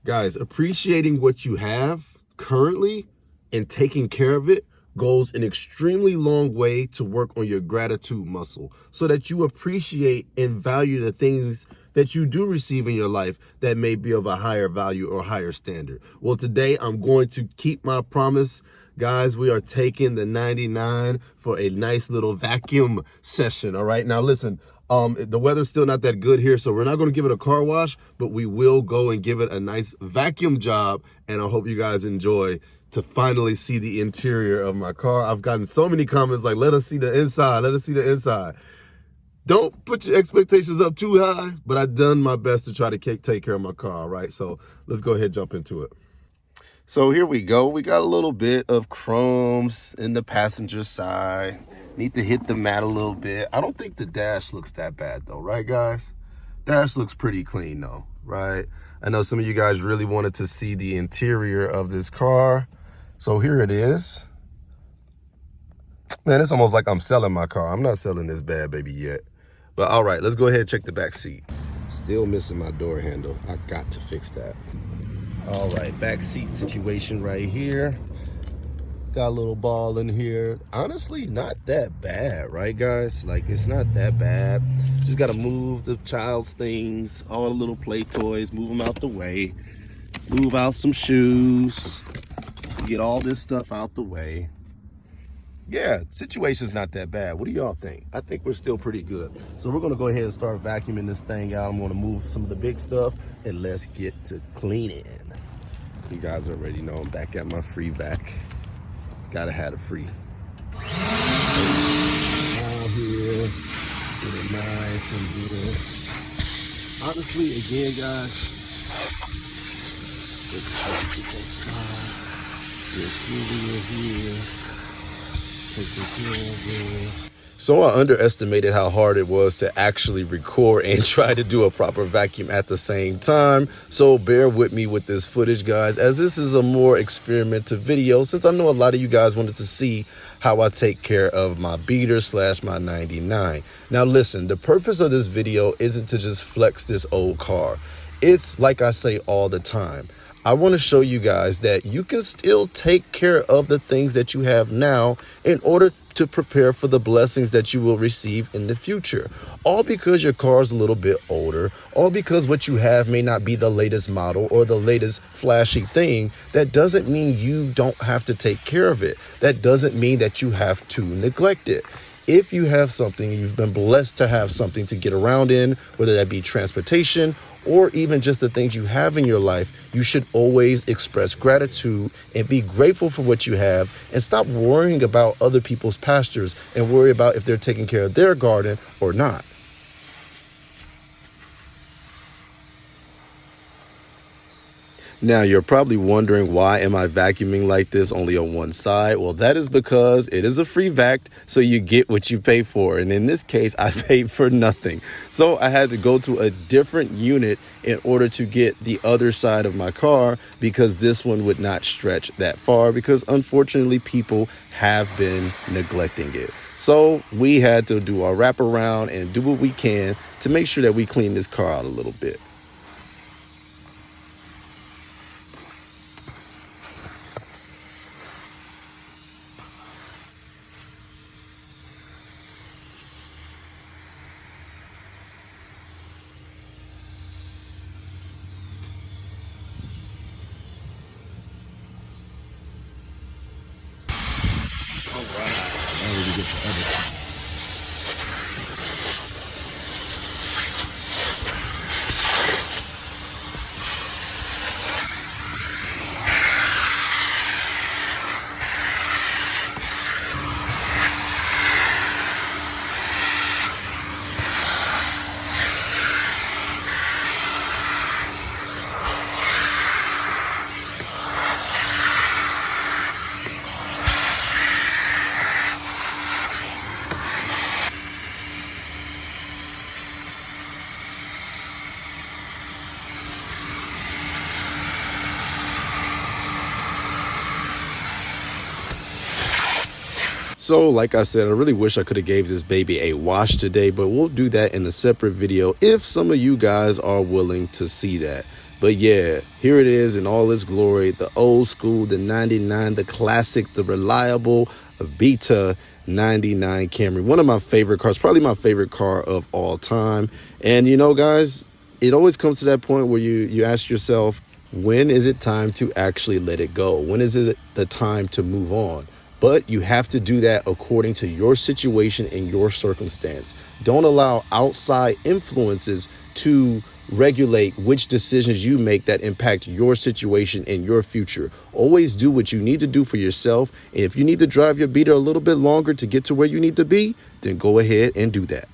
Guys, appreciating what you have currently and taking care of it goes an extremely long way to work on your gratitude muscle so that you appreciate and value the things that you do receive in your life that may be of a higher value or higher standard. Well, today I'm going to keep my promise. Guys, we are taking the 99 for a nice little vacuum session. All right, now listen, the weather's still not that good here, so we're not going to give it a car wash, but we will go and give it a nice vacuum job, and I hope you guys enjoy to finally see the interior of my car. I've gotten so many comments like, let us see the inside, let us see the inside. Don't put your expectations up too high, but I've done my best to try to take care of my car, all right? So let's go ahead and jump into it. So here we go. We got a little bit of chromes in the passenger side. Need to hit the mat a little bit. I don't think the dash looks that bad though, right guys? Dash looks pretty clean though, right? I know some of you guys really wanted to see the interior of this car. So here it is. Man, it's almost like I'm selling my car. I'm not selling this bad baby yet. But all right, let's go ahead and check the back seat. Still missing my door handle. I got to fix that. All right, back seat situation right here. Got a little ball in here. Honestly, not that bad, right guys? Like, it's not that bad. Just gotta move the child's things, all the little play toys, move them out the way. Move out some shoes. Get all this stuff out the way. Yeah, situation's not that bad. What do y'all think? I think we're still pretty good. So we're gonna go ahead and start vacuuming this thing out. I'm gonna move some of the big stuff and let's get to cleaning. You guys already know I'm back at my free vac. Gotta have a free. All here, get it nice and good. Honestly, again, guys, this is here. So I underestimated how hard it was to actually record and try to do a proper vacuum at the same time. So bear with me with this footage, guys, as this is a more experimental video, since I know a lot of you guys wanted to see how I take care of my beater / my 99. Now listen, the purpose of this video isn't to just flex this old car. It's like I say all the time. I want to show you guys that you can still take care of the things that you have now in order to prepare for the blessings that you will receive in the future. All because your car is a little bit older, all because what you have may not be the latest model or the latest flashy thing. That doesn't mean you don't have to take care of it. That doesn't mean that you have to neglect it. If you have something, you've been blessed to have something to get around in, whether that be transportation or even just the things you have in your life, you should always express gratitude and be grateful for what you have, and stop worrying about other people's pastures and worry about if they're taking care of their garden or not. Now, you're probably wondering, why am I vacuuming like this only on one side? Well, that is because it is a free vac, so you get what you pay for. And in this case, I paid for nothing. So I had to go to a different unit in order to get the other side of my car, because this one would not stretch that far, because unfortunately people have been neglecting it. So we had to do our wraparound and do what we can to make sure that we clean this car out a little bit. All right, now we get the other side. So like I said, I really wish I could have gave this baby a wash today, but we'll do that in a separate video if some of you guys are willing to see that. But yeah, here it is in all its glory. The old school, the 99, the classic, the reliable Beta 99 Camry. One of my favorite cars, probably my favorite car of all time. And you know, guys, it always comes to that point where you ask yourself, when is it time to actually let it go? When is it the time to move on? But you have to do that according to your situation and your circumstance. Don't allow outside influences to regulate which decisions you make that impact your situation and your future. Always do what you need to do for yourself. And if you need to drive your beater a little bit longer to get to where you need to be, then go ahead and do that.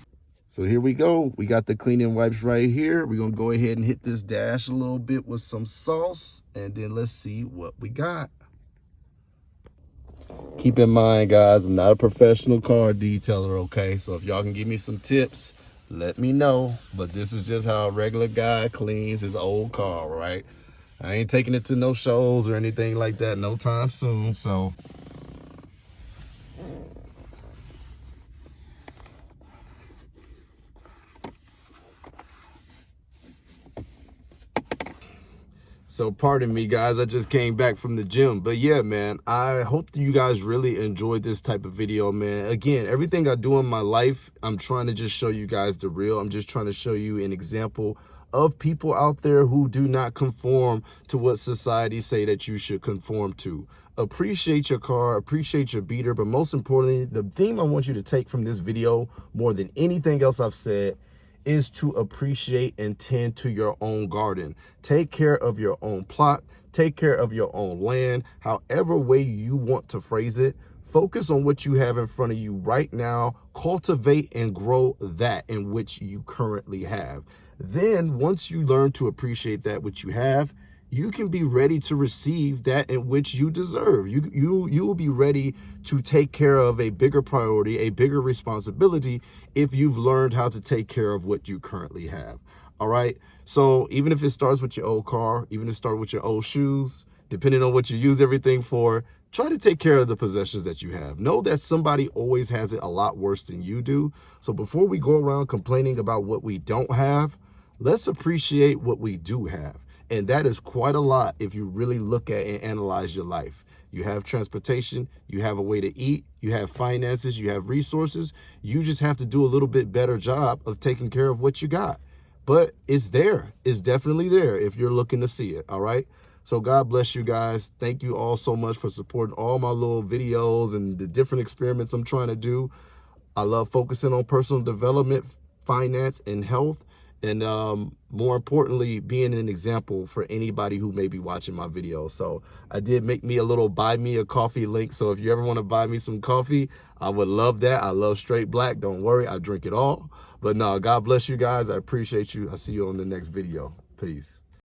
So here we go. We got the cleaning wipes right here. We're going to go ahead and hit this dash a little bit with some sauce, and then let's see what we got. Keep in mind, guys, I'm not a professional car detailer, okay? So if y'all can give me some tips, let me know. But this is just how a regular guy cleans his old car, right? I ain't taking it to no shows or anything like that no time soon, so... So pardon me, guys, I just came back from the gym. But yeah, man, I hope that you guys really enjoyed this type of video, man. Again, everything I do in my life, I'm trying to just show you guys the real. I'm just trying to show you an example of people out there who do not conform to what society say that you should conform to. Appreciate your car, appreciate your beater, but most importantly, the theme I want you to take from this video more than anything else I've said is to appreciate and tend to your own garden. Take care of your own plot, take care of your own land, however way you want to phrase it. Focus on what you have in front of you right now. Cultivate and grow that in which you currently have. Then once you learn to appreciate that which you have, you can be ready to receive that in which you deserve. You will be ready to take care of a bigger priority, a bigger responsibility, if you've learned how to take care of what you currently have. All right. So even if it starts with your old car, even if it starts with your old shoes, depending on what you use everything for, try to take care of the possessions that you have. Know that somebody always has it a lot worse than you do. So before we go around complaining about what we don't have, let's appreciate what we do have. And that is quite a lot if you really look at and analyze your life. You have transportation, you have a way to eat, you have finances, you have resources. You just have to do a little bit better job of taking care of what you got. But it's there. It's definitely there if you're looking to see it, all right? So God bless you guys. Thank you all so much for supporting all my little videos and the different experiments I'm trying to do. I love focusing on personal development, finance, and health. And more importantly, being an example for anybody who may be watching my video. So I did make me a little buy me a coffee link. So if you ever want to buy me some coffee, I would love that. I love straight black. Don't worry, I drink it all. But no, God bless you guys. I appreciate you. I'll see you on the next video. Peace.